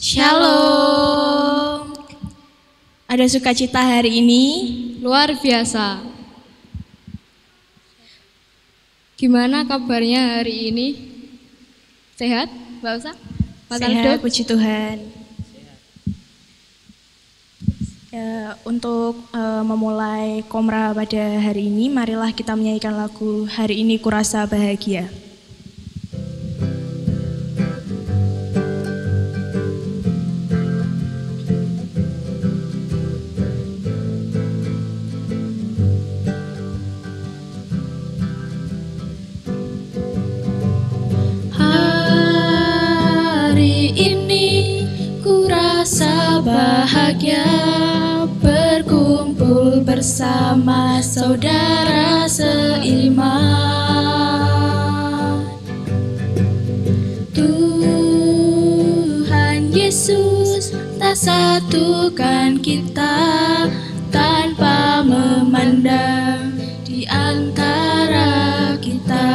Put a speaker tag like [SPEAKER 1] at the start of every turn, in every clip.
[SPEAKER 1] Shalom. Ada sukacita hari ini?
[SPEAKER 2] Luar biasa. Gimana kabarnya hari ini? Sehat, Mbak Usa? Mas Aldo?
[SPEAKER 1] Sehat, puji Tuhan. Untuk memulai Komra pada hari ini, marilah kita menyanyikan lagu Hari Ini Kurasa Bahagia.
[SPEAKER 3] Bahagia berkumpul bersama saudara seiman. Tuhan Yesus tak satukan kita tanpa memandang di antara kita.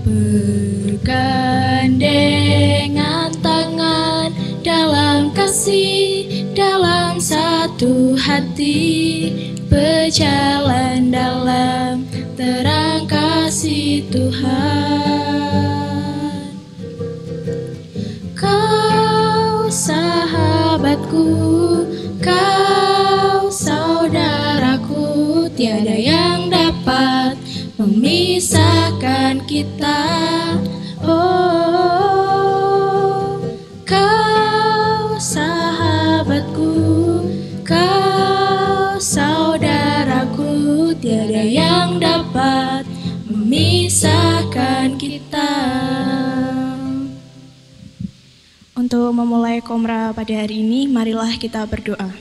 [SPEAKER 3] Bergandengan tangan dalam kasih, dalam satu hati, berjalan dalam terang kasih Tuhan. Kau sahabatku, kau saudaraku, tiada yang dapat memisahkan kita. Oh, kau sahabatku, kau saudaraku, tiada yang dapat memisahkan kita.
[SPEAKER 1] Untuk memulai Komra pada hari ini, marilah kita berdoa.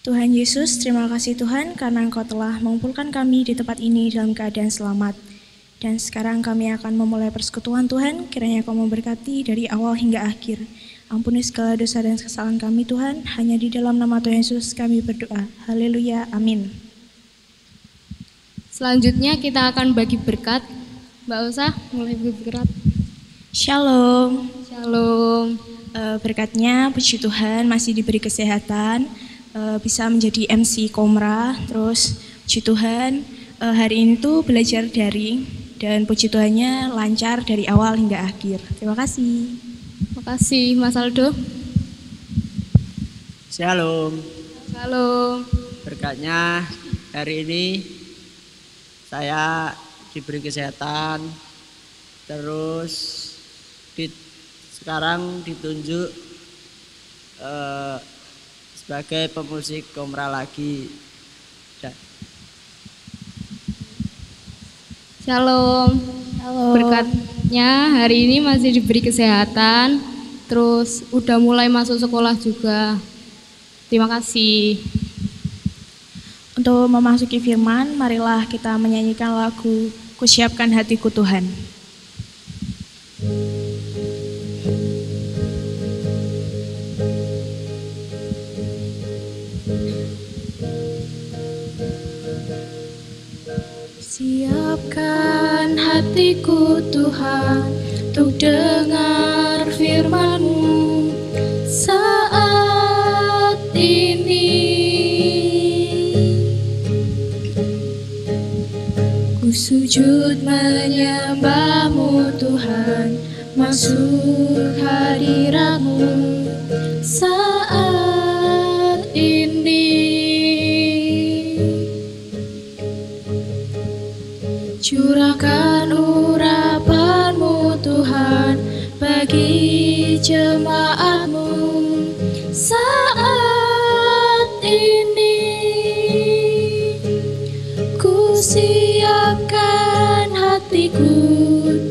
[SPEAKER 1] Tuhan Yesus, terima kasih Tuhan karena Engkau telah mengumpulkan kami di tempat ini dalam keadaan selamat. Dan sekarang kami akan memulai persekutuan Tuhan, kiranya Kau memberkati dari awal hingga akhir. Ampuni segala dosa dan kesalahan kami Tuhan, hanya di dalam nama Tuhan Yesus kami berdoa. Haleluya, amin.
[SPEAKER 2] Selanjutnya kita akan bagi berkat. Mbak Usa, mulai bagi berkat.
[SPEAKER 1] Shalom.
[SPEAKER 2] Shalom.
[SPEAKER 1] Berkatnya, puji Tuhan masih diberi kesehatan, bisa menjadi MC Komra, terus puji Tuhan hari ini tuh belajar daring dan puji Tuhannya lancar dari awal hingga akhir. Terima kasih.
[SPEAKER 2] Terima kasih Mas Aldo.
[SPEAKER 4] Shalom.
[SPEAKER 2] Shalom.
[SPEAKER 4] Berkatnya hari ini saya diberi kesehatan, terus sekarang ditunjuk sebagai pemusik Komra lagi.
[SPEAKER 2] Shalom.
[SPEAKER 1] Halo.
[SPEAKER 2] Berkatnya hari ini masih diberi kesehatan, terus udah mulai masuk sekolah juga. Terima kasih.
[SPEAKER 1] Untuk memasuki firman, marilah kita menyanyikan lagu Kusiapkan Hatiku Tuhan.
[SPEAKER 3] Siapkan hatiku Tuhan untuk dengar firman-Mu saat ini. Ku sujud menyembah-Mu Tuhan, masuk hadirat-Mu saat ini. Curahkan urapan-Mu Tuhan bagi jemaat-Mu saat ini. Ku siapkan hatiku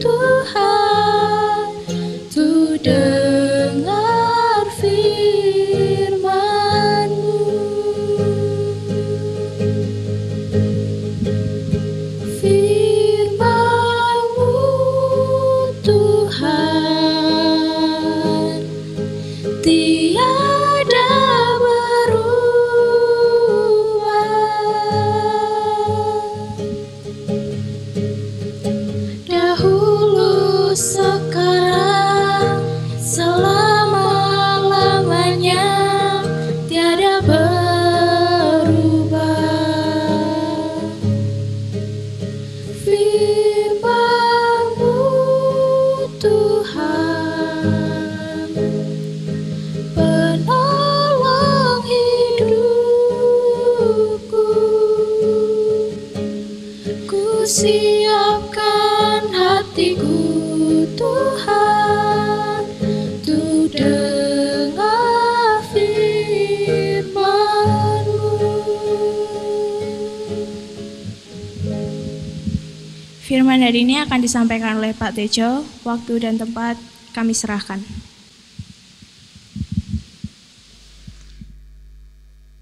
[SPEAKER 3] Tuhan untuk dengar firman-Mu. hatiku Tuhan, untuk dengar firman-Mu.
[SPEAKER 1] Firman hari ini akan disampaikan oleh Pak Tejo. Waktu dan tempat kami serahkan.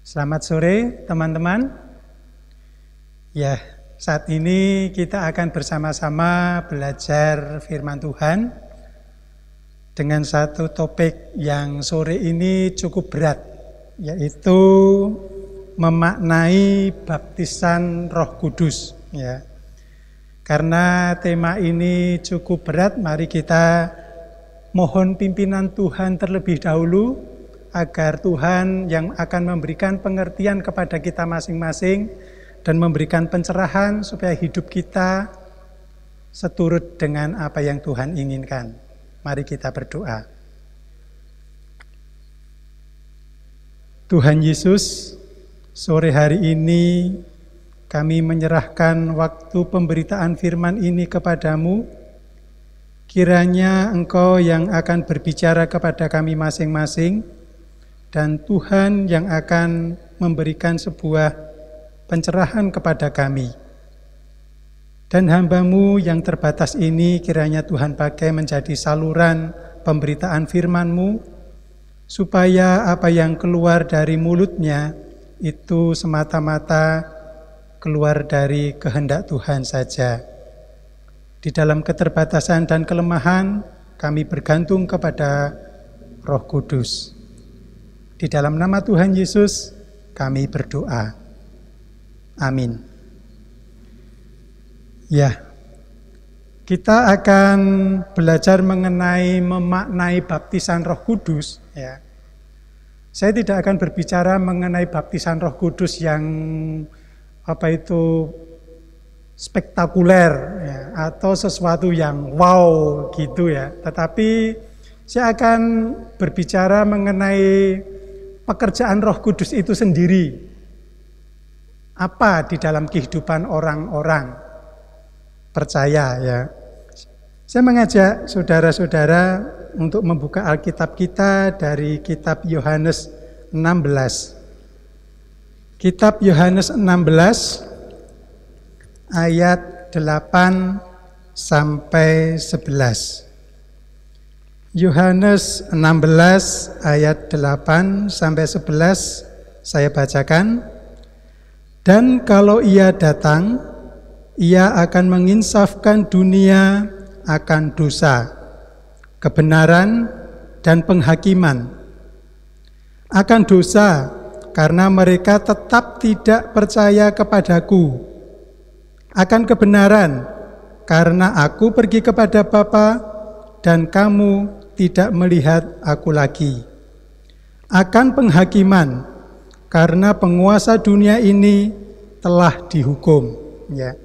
[SPEAKER 5] Selamat sore teman-teman. Ya, saat ini kita akan bersama-sama belajar firman Tuhan dengan satu topik yang sore ini cukup berat, yaitu memaknai baptisan Roh Kudus. Ya. Karena tema ini cukup berat, mari kita mohon pimpinan Tuhan terlebih dahulu, agar Tuhan yang akan memberikan pengertian kepada kita masing-masing dan memberikan pencerahan supaya hidup kita seturut dengan apa yang Tuhan inginkan. Mari kita berdoa. Tuhan Yesus, sore hari ini kami menyerahkan waktu pemberitaan firman ini kepadamu. Kiranya Engkau yang akan berbicara kepada kami masing-masing, dan Tuhan yang akan memberikan sebuah pencerahan kepada kami. Dan hamba-Mu yang terbatas ini kiranya Tuhan pakai menjadi saluran pemberitaan firman-Mu, supaya apa yang keluar dari mulutnya itu semata-mata keluar dari kehendak Tuhan saja. Di dalam keterbatasan dan kelemahan, kami bergantung kepada Roh Kudus. Di dalam nama Tuhan Yesus, kami berdoa. Amin. Ya, kita akan belajar mengenai memaknai baptisan Roh Kudus. Ya, saya tidak akan berbicara mengenai baptisan Roh Kudus yang spektakuler ya, atau sesuatu yang wow gitu ya. Tetapi saya akan berbicara mengenai pekerjaan Roh Kudus itu sendiri. Apa di dalam kehidupan orang-orang percaya ya. Saya mengajak saudara-saudara untuk membuka Alkitab kita dari kitab Yohanes 16. Kitab Yohanes 16 ayat 8 sampai 11. Yohanes 16 ayat 8 sampai 11 saya bacakan. Dan kalau Ia datang, Ia akan menginsafkan dunia akan dosa, kebenaran dan penghakiman. Akan dosa karena mereka tetap tidak percaya kepadaku. Akan kebenaran, karena aku pergi kepada Bapa dan kamu tidak melihat aku lagi. Akan penghakiman, karena penguasa dunia ini telah dihukum. Ya.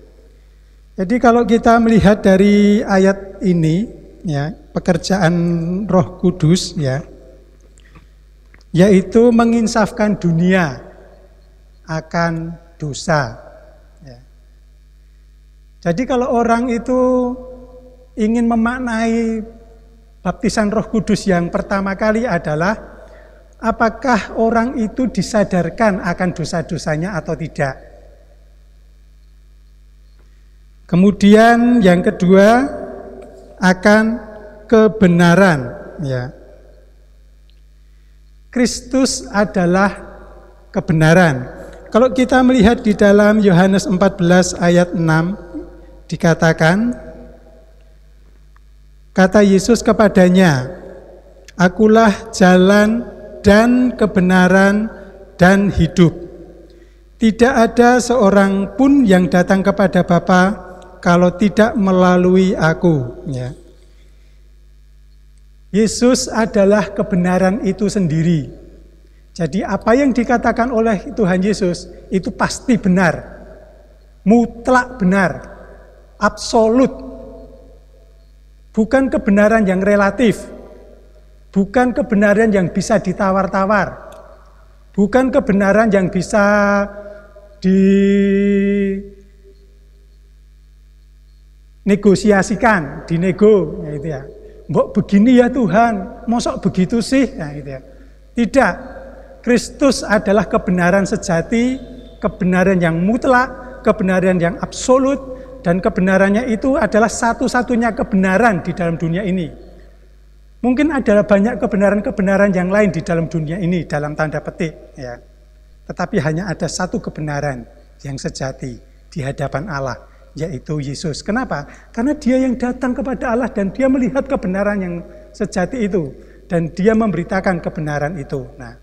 [SPEAKER 5] Jadi kalau kita melihat dari ayat ini, ya, pekerjaan Roh Kudus, ya, yaitu menginsafkan dunia akan dosa. Ya. Jadi kalau orang itu ingin memaknai baptisan Roh Kudus yang pertama kali adalah apakah orang itu disadarkan akan dosa-dosanya atau tidak. Kemudian yang kedua akan kebenaran, ya. Kristus adalah kebenaran. Kalau kita melihat di dalam Yohanes 14 ayat 6 dikatakan, kata Yesus kepadanya, akulah jalan dan kebenaran dan hidup. Tidak ada seorang pun yang datang kepada Bapa kalau tidak melalui aku. Ya. Yesus adalah kebenaran itu sendiri. Jadi apa yang dikatakan oleh Tuhan Yesus itu pasti benar, mutlak benar, absolut. Bukan kebenaran yang relatif, bukan kebenaran yang bisa ditawar-tawar, bukan kebenaran yang bisa negosiasikan, dinego, ya, gitu ya. Mbok begini ya Tuhan, mosok begitu sih, ya, gitu ya. Tidak, Kristus adalah kebenaran sejati, kebenaran yang mutlak, kebenaran yang absolut, dan kebenarannya itu adalah satu-satunya kebenaran di dalam dunia ini. Mungkin ada banyak kebenaran-kebenaran yang lain di dalam dunia ini, dalam tanda petik, ya. Tetapi hanya ada satu kebenaran yang sejati di hadapan Allah, yaitu Yesus. Kenapa? Karena dia yang datang kepada Allah dan dia melihat kebenaran yang sejati itu. Dan dia memberitakan kebenaran itu. Nah,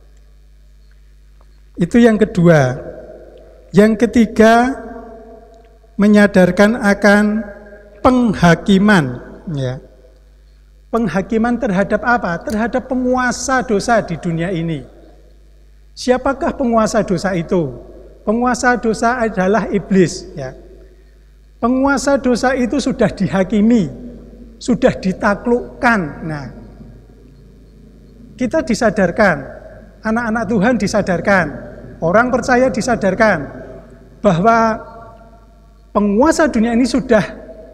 [SPEAKER 5] itu yang kedua. Yang ketiga, menyadarkan akan penghakiman, ya. Penghakiman terhadap apa? Terhadap penguasa dosa di dunia ini. Siapakah penguasa dosa itu? Penguasa dosa adalah iblis, ya. Penguasa dosa itu sudah dihakimi, sudah ditaklukkan. Nah, kita disadarkan, anak-anak Tuhan disadarkan, orang percaya disadarkan bahwa penguasa dunia ini sudah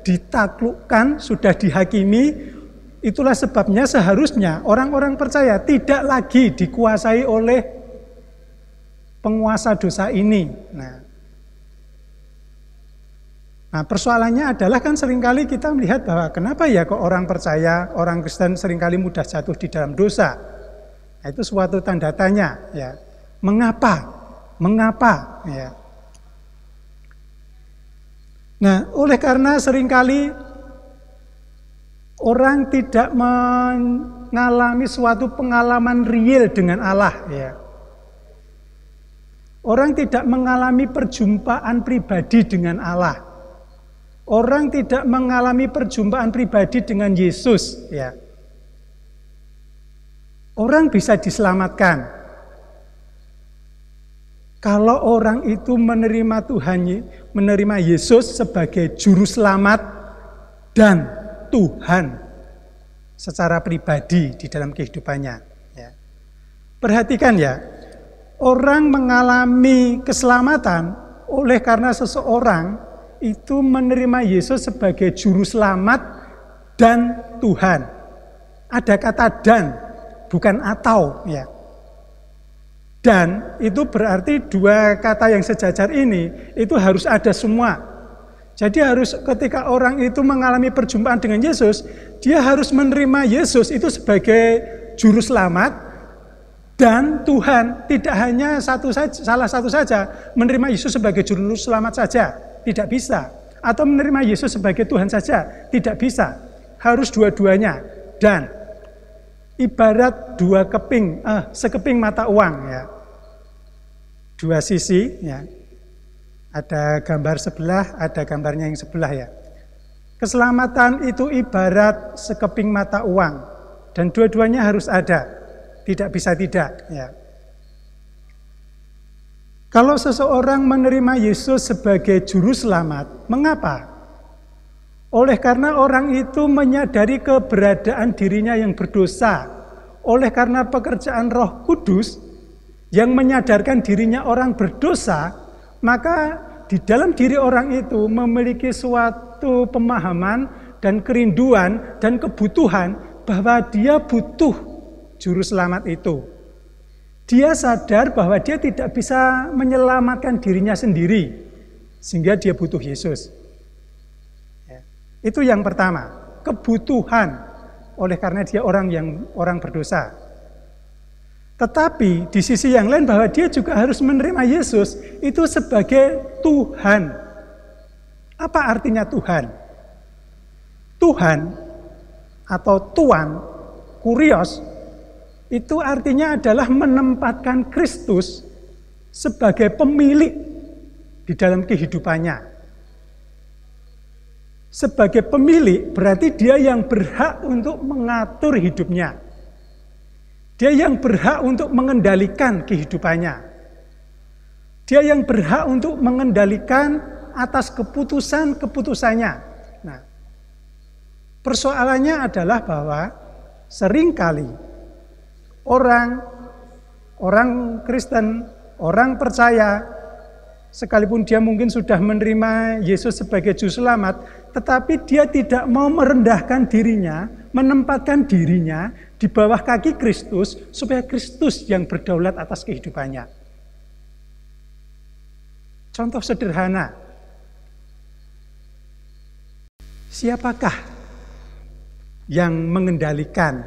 [SPEAKER 5] ditaklukkan, sudah dihakimi. Itulah sebabnya seharusnya orang-orang percaya tidak lagi dikuasai oleh penguasa dosa ini. Nah, persoalannya adalah kan seringkali kita melihat bahwa kenapa ya kok orang percaya, orang Kristen seringkali mudah jatuh di dalam dosa. Nah, itu suatu tanda tanya, ya. Mengapa? Mengapa? Ya. Nah, oleh karena seringkali orang tidak mengalami suatu pengalaman real dengan Allah, ya. Orang tidak mengalami perjumpaan pribadi dengan Allah. Orang tidak mengalami perjumpaan pribadi dengan Yesus, ya. Orang bisa diselamatkan kalau orang itu menerima Tuhan, menerima Yesus sebagai juru selamat dan Tuhan secara pribadi di dalam kehidupannya, ya. Perhatikan ya, orang mengalami keselamatan oleh karena seseorang itu menerima Yesus sebagai juru selamat dan Tuhan. Ada kata dan, bukan atau, ya. Dan itu berarti dua kata yang sejajar ini itu harus ada semua. Jadi harus ketika orang itu mengalami perjumpaan dengan Yesus, dia harus menerima Yesus itu sebagai juru selamat dan Tuhan. Tidak hanya salah satu saja menerima Yesus sebagai juru selamat saja, tidak bisa. Atau menerima Yesus sebagai Tuhan saja, tidak bisa. Harus dua-duanya. Dan ibarat sekeping mata uang, ya. Dua sisi, ya. Ada gambar sebelah, ada gambarnya yang sebelah, ya. Keselamatan itu ibarat sekeping mata uang dan dua-duanya harus ada, tidak bisa tidak, ya. Kalau seseorang menerima Yesus sebagai juru selamat, mengapa? Oleh karena orang itu menyadari keberadaan dirinya yang berdosa, oleh karena pekerjaan Roh Kudus yang menyadarkan dirinya orang berdosa. Maka di dalam diri orang itu memiliki suatu pemahaman dan kerinduan dan kebutuhan bahwa dia butuh juru selamat itu. Dia sadar bahwa dia tidak bisa menyelamatkan dirinya sendiri, sehingga dia butuh Yesus. Ya. Itu yang pertama, kebutuhan oleh karena dia orang berdosa. Tetapi di sisi yang lain bahwa dia juga harus menerima Yesus itu sebagai Tuhan. Apa artinya Tuhan? Tuhan atau Tuan, Kurios, itu artinya adalah menempatkan Kristus sebagai pemilik di dalam kehidupannya. Sebagai pemilik berarti dia yang berhak untuk mengatur hidupnya. Dia yang berhak untuk mengendalikan kehidupannya. Dia yang berhak untuk mengendalikan atas keputusan-keputusannya. Nah, persoalannya adalah bahwa seringkali orang Kristen, orang percaya, sekalipun dia mungkin sudah menerima Yesus sebagai juru selamat, tetapi dia tidak mau merendahkan dirinya, menempatkan dirinya di bawah kaki Kristus, supaya Kristus yang berdaulat atas kehidupannya. Contoh sederhana, siapakah yang mengendalikan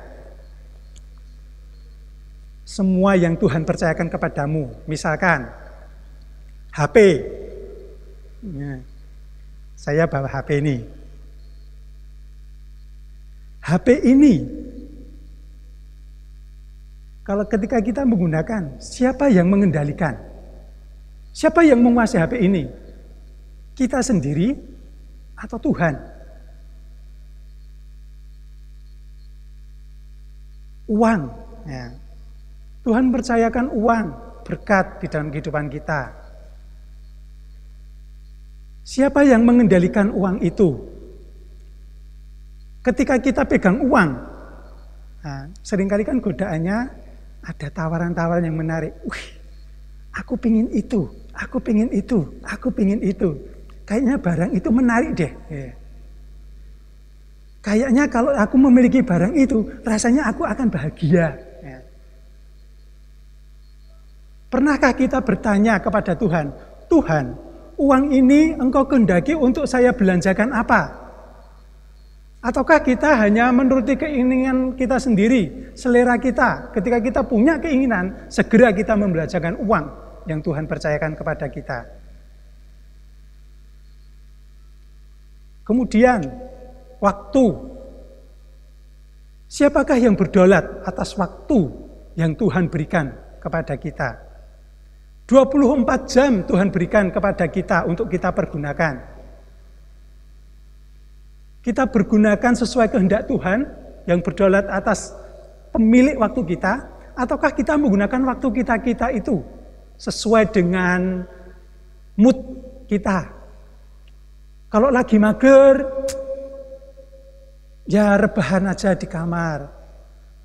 [SPEAKER 5] semua yang Tuhan percayakan kepadamu? Misalkan HP. Ya, saya bawa HP ini. HP ini, kalau ketika kita menggunakan, siapa yang mengendalikan? Siapa yang menguasai HP ini? Kita sendiri atau Tuhan? Uang. Ya. Tuhan percayakan uang, berkat di dalam kehidupan kita. Siapa yang mengendalikan uang itu? Ketika kita pegang uang, nah, seringkali kan godaannya ada tawaran-tawaran yang menarik. Wih, aku pingin itu, aku pingin itu, aku pingin itu. Kayaknya barang itu menarik deh. Ya. Kayaknya kalau aku memiliki barang itu, rasanya aku akan bahagia. Ya. Pernahkah kita bertanya kepada Tuhan, Tuhan, uang ini Engkau kehendaki untuk saya belanjakan apa? Ataukah kita hanya menuruti keinginan kita sendiri, selera kita? Ketika kita punya keinginan, segera kita membelanjakan uang yang Tuhan percayakan kepada kita. Kemudian, waktu. Siapakah yang berdaulat atas waktu yang Tuhan berikan kepada kita? 24 jam Tuhan berikan kepada kita untuk kita pergunakan. Kita bergunakan sesuai kehendak Tuhan yang berdaulat atas pemilik waktu kita, ataukah kita menggunakan waktu kita itu sesuai dengan mood kita. Kalau lagi mager, ya rebahan aja di kamar.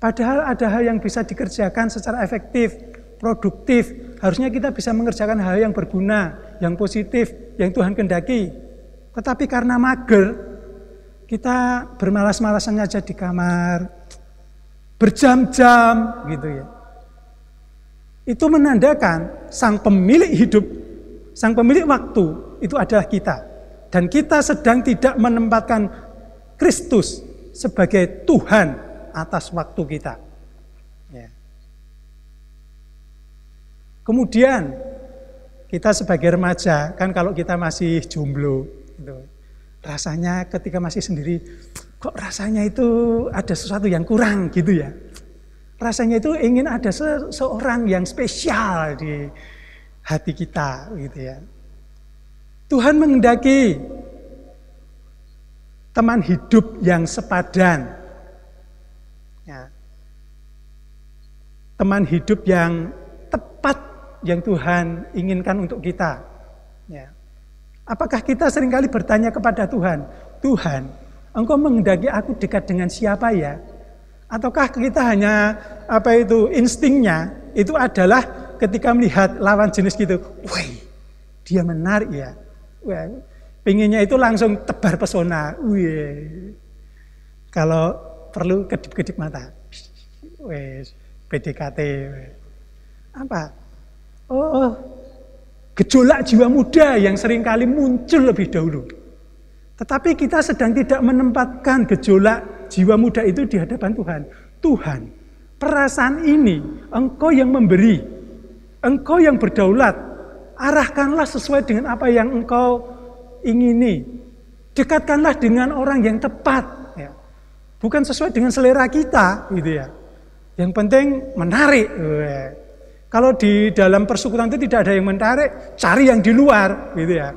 [SPEAKER 5] Padahal ada hal yang bisa dikerjakan secara efektif, produktif. Harusnya kita bisa mengerjakan hal yang berguna, yang positif, yang Tuhan kehendaki. Tetapi karena mager, kita bermalas-malasan aja di kamar, berjam-jam gitu ya. Itu menandakan sang pemilik hidup, sang pemilik waktu itu adalah kita. Dan kita sedang tidak menempatkan Kristus sebagai Tuhan atas waktu kita. Ya. Kemudian kita sebagai remaja, kan kalau kita masih jomblo, gitu, rasanya ketika masih sendiri, kok rasanya itu ada sesuatu yang kurang gitu ya. Rasanya itu ingin ada seseorang yang spesial di hati kita gitu ya. Tuhan menghendaki teman hidup yang sepadan. Ya. Teman hidup yang tepat yang Tuhan inginkan untuk kita. Ya. Apakah kita seringkali bertanya kepada Tuhan, Tuhan, Engkau menghendaki aku dekat dengan siapa ya? Ataukah kita hanya instingnya itu adalah ketika melihat lawan jenis gitu, wah, dia menarik ya. Wah, pengennya itu langsung tebar pesona. Wih. Kalau perlu kedip-kedip mata. Wih, PDKT. Apa? Oh, gejolak jiwa muda yang seringkali muncul lebih dahulu. Tetapi kita sedang tidak menempatkan gejolak jiwa muda itu di hadapan Tuhan. Tuhan, perasaan ini Engkau yang memberi, Engkau yang berdaulat. Arahkanlah sesuai dengan apa yang Engkau ingini. Dekatkanlah dengan orang yang tepat. Ya. Bukan sesuai dengan selera kita, gitu ya. Yang penting menarik. Kalau di dalam persekutuan itu tidak ada yang menarik, cari yang di luar, gitu ya.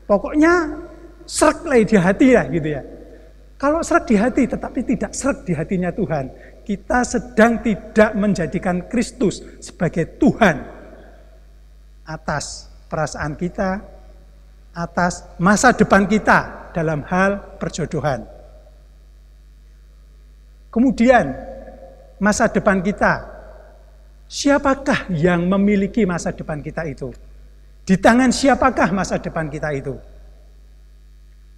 [SPEAKER 5] Pokoknya srek lah di hati ya, gitu ya. Kalau srek di hati, tetapi tidak srek di hatinya Tuhan, kita sedang tidak menjadikan Kristus sebagai Tuhan atas perasaan kita, atas masa depan kita dalam hal perjodohan. Kemudian, masa depan kita, siapakah yang memiliki masa depan kita itu? Di tangan siapakah masa depan kita itu?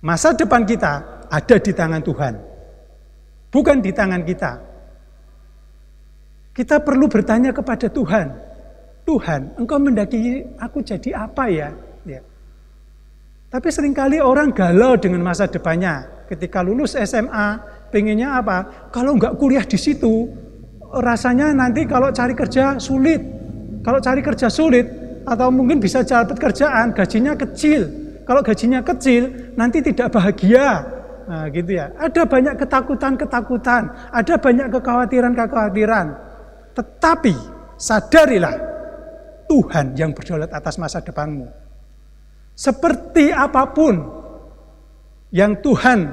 [SPEAKER 5] Masa depan kita ada di tangan Tuhan, bukan di tangan kita. Kita perlu bertanya kepada Tuhan, Tuhan, Engkau mendaki aku jadi apa ya? Tapi seringkali orang galau dengan masa depannya. Ketika lulus SMA, pengennya apa? Kalau enggak kuliah di situ, rasanya nanti kalau cari kerja sulit. Kalau cari kerja sulit, atau mungkin bisa dapat kerjaan, gajinya kecil. Kalau gajinya kecil, nanti tidak bahagia. Nah, gitu ya. Ada banyak ketakutan-ketakutan, ada banyak kekhawatiran-kekhawatiran. Tetapi sadarilah Tuhan yang berdaulat atas masa depanmu. Seperti apapun yang Tuhan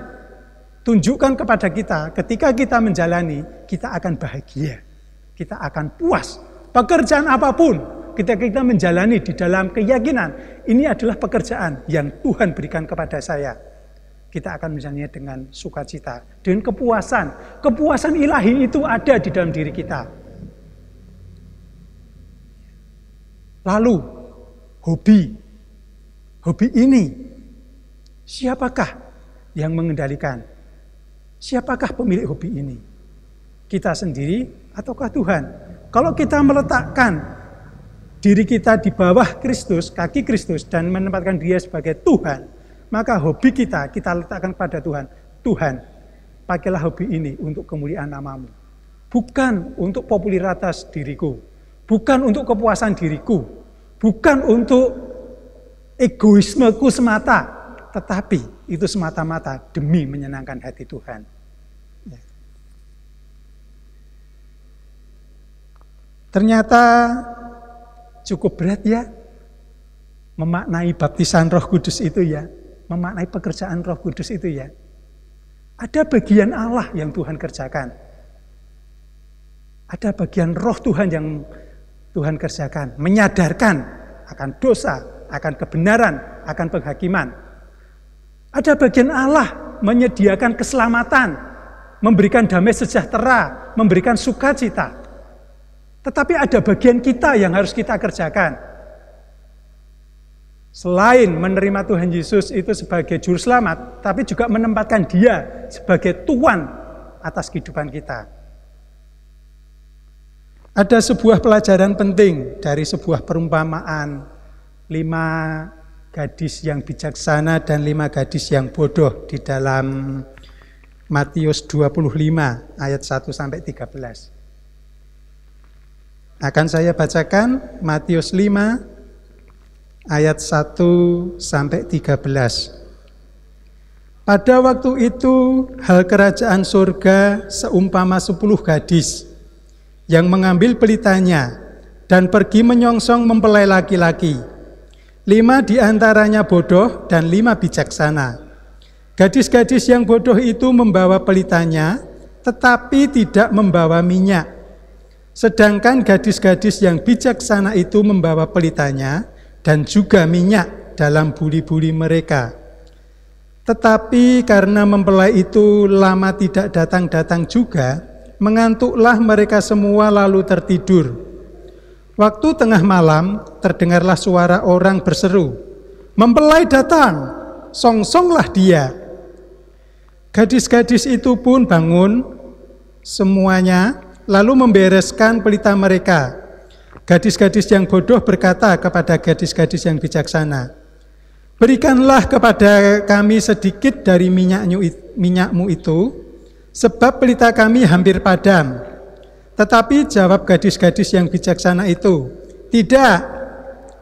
[SPEAKER 5] tunjukkan kepada kita, ketika kita menjalani, kita akan bahagia. Kita akan puas. Pekerjaan apapun, ketika kita menjalani di dalam keyakinan, ini adalah pekerjaan yang Tuhan berikan kepada saya. Kita akan menjalannya dengan sukacita, dengan kepuasan. Kepuasan ilahi itu ada di dalam diri kita. Lalu, hobi ini, siapakah yang mengendalikan? Siapakah pemilik hobi ini? Kita sendiri ataukah Tuhan? Kalau kita meletakkan diri kita di bawah Kristus, kaki Kristus, dan menempatkan Dia sebagai Tuhan, maka hobi kita letakkan pada Tuhan. Tuhan, pakailah hobi ini untuk kemuliaan nama-Mu. Bukan untuk popularitas diriku, bukan untuk kepuasan diriku, bukan untuk egoismeku semata, tetapi itu semata-mata demi menyenangkan hati Tuhan. Ya. Ternyata cukup berat ya, memaknai baptisan Roh Kudus itu ya, memaknai pekerjaan Roh Kudus itu ya. Ada bagian Allah yang Tuhan kerjakan. Ada bagian Roh Tuhan yang Tuhan kerjakan, menyadarkan akan dosa, akan kebenaran, akan penghakiman. Ada bagian Allah menyediakan keselamatan, memberikan damai sejahtera, memberikan sukacita. Tetapi ada bagian kita yang harus kita kerjakan. Selain menerima Tuhan Yesus itu sebagai juru selamat, tapi juga menempatkan Dia sebagai Tuhan atas kehidupan kita. Ada sebuah pelajaran penting dari sebuah perumpamaan 5 gadis yang bijaksana dan 5 gadis yang bodoh di dalam Matius 25 ayat 1-13. Akan saya bacakan Matius 5 ayat 1-13. Pada waktu itu hal kerajaan surga seumpama 10 gadis yang mengambil pelitanya dan pergi menyongsong mempelai laki-laki. 5 diantaranya bodoh dan 5 bijaksana. Gadis-gadis yang bodoh itu membawa pelitanya, tetapi tidak membawa minyak. Sedangkan gadis-gadis yang bijaksana itu membawa pelitanya dan juga minyak dalam buli-buli mereka. Tetapi karena mempelai itu lama tidak datang-datang juga, mengantuklah mereka semua lalu tertidur. Waktu tengah malam terdengarlah suara orang berseru, "Mempelai datang, songsonglah dia." Gadis-gadis itu pun bangun semuanya lalu membereskan pelita mereka. Gadis-gadis yang bodoh berkata kepada gadis-gadis yang bijaksana, "Berikanlah kepada kami sedikit dari minyakmu itu, sebab pelita kami hampir padam." Tetapi jawab gadis-gadis yang bijaksana itu, "Tidak,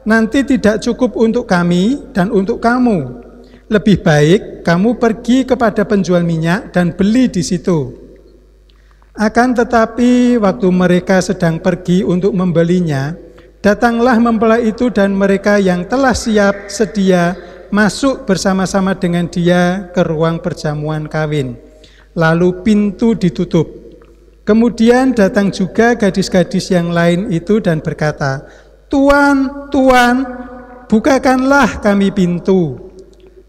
[SPEAKER 5] nanti tidak cukup untuk kami dan untuk kamu. Lebih baik kamu pergi kepada penjual minyak dan beli di situ." Akan tetapi waktu mereka sedang pergi untuk membelinya, datanglah mempelai itu dan mereka yang telah siap sedia masuk bersama-sama dengan dia ke ruang perjamuan kawin. Lalu pintu ditutup. Kemudian datang juga gadis-gadis yang lain itu dan berkata, "Tuan, Tuan, bukakanlah kami pintu."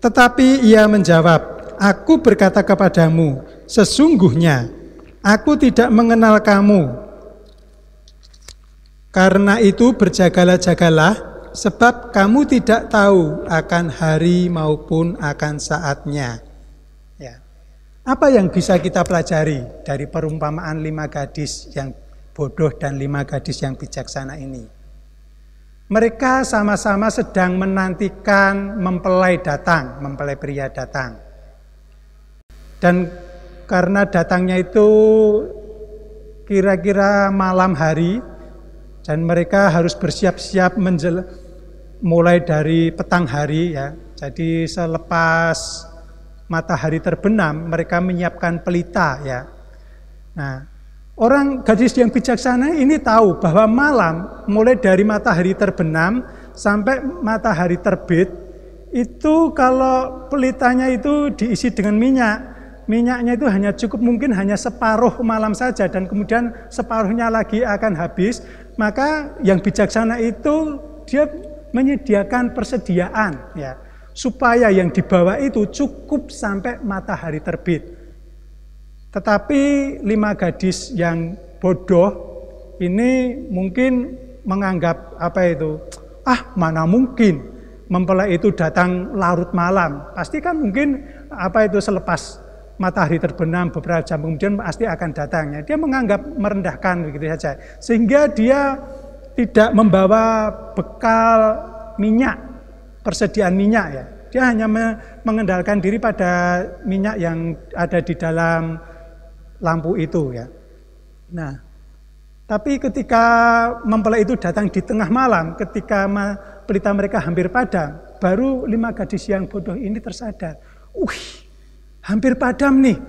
[SPEAKER 5] Tetapi ia menjawab, "Aku berkata kepadamu, sesungguhnya aku tidak mengenal kamu. Karena itu berjagalah-jagalah sebab kamu tidak tahu akan hari maupun akan saatnya. Ya. Apa yang bisa kita pelajari dari perumpamaan 5 gadis yang bodoh dan 5 gadis yang bijaksana ini? Mereka sama-sama sedang menantikan mempelai pria datang. Dan karena datangnya itu kira-kira malam hari, dan mereka harus bersiap-siap mulai dari petang hari ya. Jadi selepas matahari terbenam, mereka menyiapkan pelita ya. Nah, orang gadis yang bijaksana ini tahu bahwa malam mulai dari matahari terbenam sampai matahari terbit itu kalau pelitanya itu diisi dengan minyaknya itu mungkin hanya separuh malam saja dan kemudian separuhnya lagi akan habis. Maka yang bijaksana itu dia menyediakan persediaan ya, supaya yang dibawa itu cukup sampai matahari terbit. Tetapi 5 gadis yang bodoh ini mungkin menganggap mana mungkin mempelai itu datang larut malam. Pasti kan mungkin selepas matahari terbenam beberapa jam kemudian pasti akan datangnya. Dia menganggap merendahkan begitu saja. Sehingga dia tidak membawa bekal minyak, persediaan minyak ya. Dia hanya mengendalikan diri pada minyak yang ada di dalam lampu itu ya. Nah, tapi ketika mempelai itu datang di tengah malam, ketika pelita mereka hampir padam, baru 5 gadis yang bodoh ini tersadar. Hampir padam nih.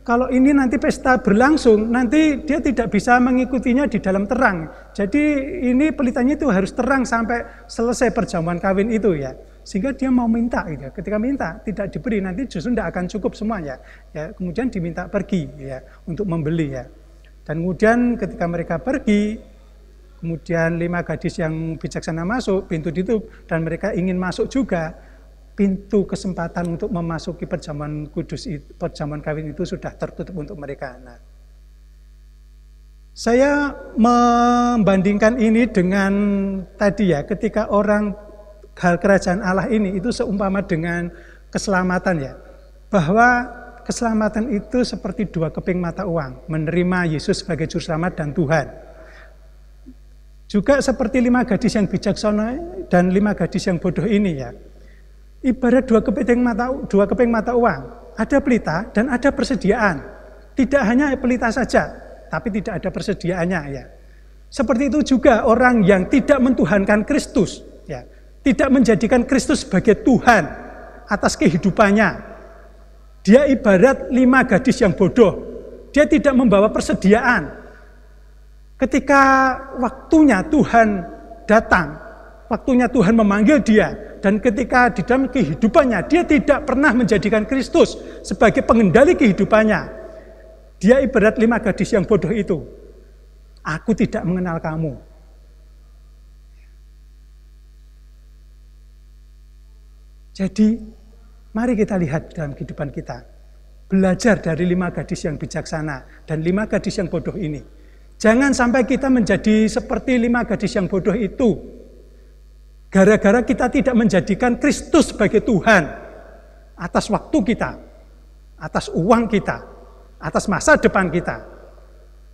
[SPEAKER 5] Kalau ini nanti pesta berlangsung, nanti dia tidak bisa mengikutinya di dalam terang. Jadi ini pelitanya itu harus terang sampai selesai perjamuan kawin itu ya. Sehingga dia mau minta gitu. Ketika minta tidak diberi, nanti justru tidak akan cukup semuanya. Ya, kemudian diminta pergi ya untuk membeli ya. Dan kemudian ketika mereka pergi, kemudian 5 gadis yang bijaksana masuk, pintu ditutup dan mereka ingin masuk juga. Pintu kesempatan untuk memasuki perjamuan kudus itu, perjamuan kawin itu sudah tertutup untuk mereka. Nah, saya membandingkan ini dengan tadi ya, ketika orang hal kerajaan Allah ini itu seumpama dengan keselamatan ya, bahwa keselamatan itu seperti 2 keping mata uang, menerima Yesus sebagai juru selamat dan Tuhan. Juga seperti 5 gadis yang bijaksana dan 5 gadis yang bodoh ini ya. Ibarat 2 keping mata uang, ada pelita dan ada persediaan. Tidak hanya pelita saja, tapi tidak ada persediaannya ya. Seperti itu juga orang yang tidak mentuhankan Kristus, ya, tidak menjadikan Kristus sebagai Tuhan atas kehidupannya. Dia ibarat 5 gadis yang bodoh. Dia tidak membawa persediaan. Ketika waktunya Tuhan datang, waktunya Tuhan memanggil dia, dan ketika di dalam kehidupannya dia tidak pernah menjadikan Kristus sebagai pengendali kehidupannya, dia ibarat 5 gadis yang bodoh itu. Aku tidak mengenal kamu. Jadi, mari kita lihat dalam kehidupan kita. Belajar dari 5 gadis yang bijaksana dan 5 gadis yang bodoh ini. Jangan sampai kita menjadi seperti 5 gadis yang bodoh itu. Gara-gara kita tidak menjadikan Kristus sebagai Tuhan atas waktu kita, atas uang kita, atas masa depan kita,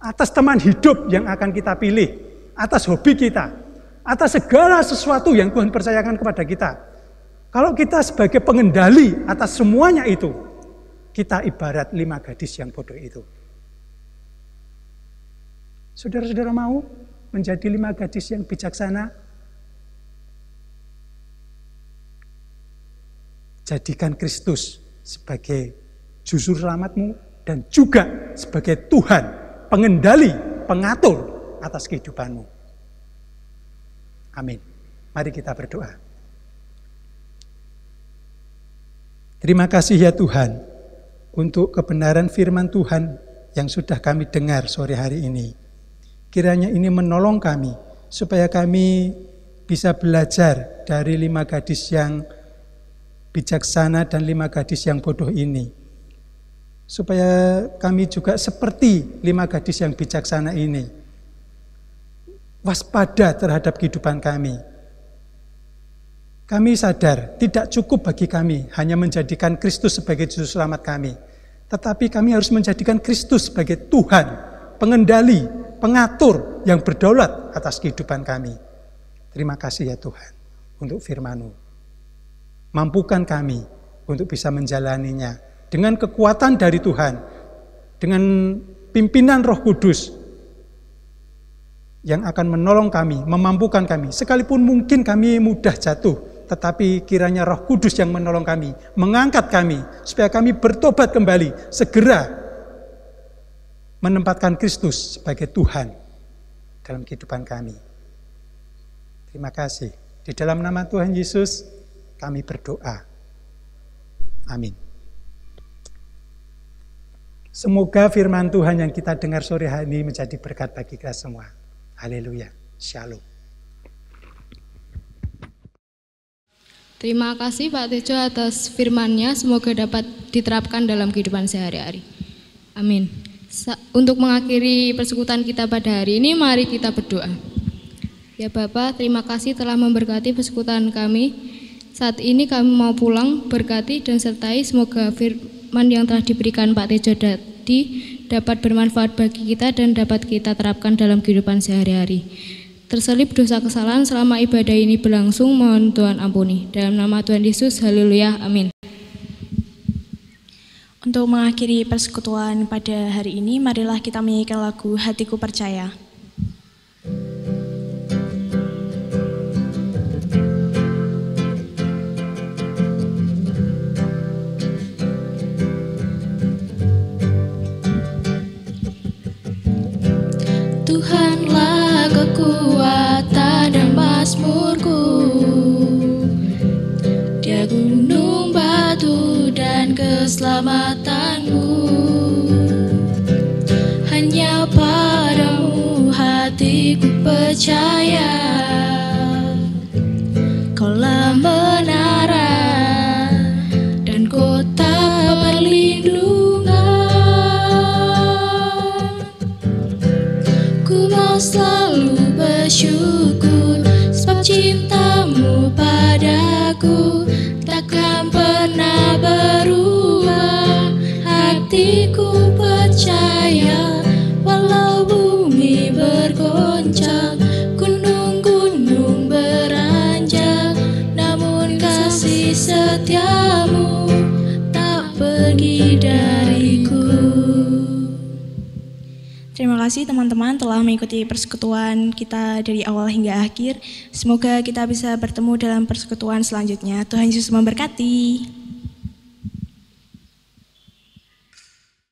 [SPEAKER 5] atas teman hidup yang akan kita pilih, atas hobi kita, atas segala sesuatu yang Tuhan percayakan kepada kita. Kalau kita sebagai pengendali atas semuanya itu, kita ibarat 5 gadis yang bodoh itu. Saudara-saudara mau menjadi 5 gadis yang bijaksana? Jadikan Kristus sebagai juru selamatmu dan juga sebagai Tuhan, pengendali, pengatur atas kehidupanmu. Amin. Mari kita berdoa. Terima kasih ya Tuhan untuk kebenaran firman Tuhan yang sudah kami dengar sore hari ini. Kiranya ini menolong kami supaya kami bisa belajar dari 5 gadis yang bijaksana dan 5 gadis yang bodoh ini. Supaya kami juga seperti 5 gadis yang bijaksana ini. Waspada terhadap kehidupan kami. Kami sadar tidak cukup bagi kami hanya menjadikan Kristus sebagai juru selamat kami. Tetapi kami harus menjadikan Kristus sebagai Tuhan, pengendali, pengatur yang berdaulat atas kehidupan kami. Terima kasih ya Tuhan untuk firman-Mu. Mampukan kami untuk bisa menjalaninya dengan kekuatan dari Tuhan, dengan pimpinan Roh Kudus yang akan menolong kami, memampukan kami. Sekalipun mungkin kami mudah jatuh, tetapi kiranya Roh Kudus yang menolong kami, mengangkat kami, supaya kami bertobat kembali, segera menempatkan Kristus sebagai Tuhan dalam kehidupan kami. Terima kasih. Di dalam nama Tuhan Yesus, kami berdoa. Amin. Semoga firman Tuhan yang kita dengar sore hari ini menjadi berkat bagi kita semua. Haleluya. Shalom.
[SPEAKER 2] Terima kasih Pak Tejo atas firman-Nya, semoga dapat diterapkan dalam kehidupan sehari-hari. Amin. Untuk mengakhiri persekutuan kita pada hari ini, mari kita berdoa. Ya Bapa, terima kasih telah memberkati persekutuan kami. Saat ini kami mau pulang, berkati dan sertai semoga firman yang telah diberikan Pak Tejo tadi dapat bermanfaat bagi kita dan dapat kita terapkan dalam kehidupan sehari-hari. Terselip dosa kesalahan selama ibadah ini berlangsung, mohon Tuhan ampuni. Dalam nama Tuhan Yesus, haleluya, amin.
[SPEAKER 1] Untuk mengakhiri persekutuan pada hari ini, marilah kita menyanyikan lagu Hatiku Percaya.
[SPEAKER 3] Tuhanlah kekuatan dan mazmurku, Dia gunung batu dan keselamatanmu. Hanya padamu hatiku percaya, Kaulah menara dan kota perlindungan. Ku mau selalu bersyukur, sebab cintamu padaku takkan pernah berubah. Hatiku percaya, walau bumi bergoncang, gunung-gunung beranjak, namun kasih setiamu tak pergi dariku.
[SPEAKER 1] Terima kasih teman-teman telah mengikuti persekutuan kita dari awal hingga akhir. Semoga kita bisa bertemu dalam persekutuan selanjutnya. Tuhan Yesus memberkati.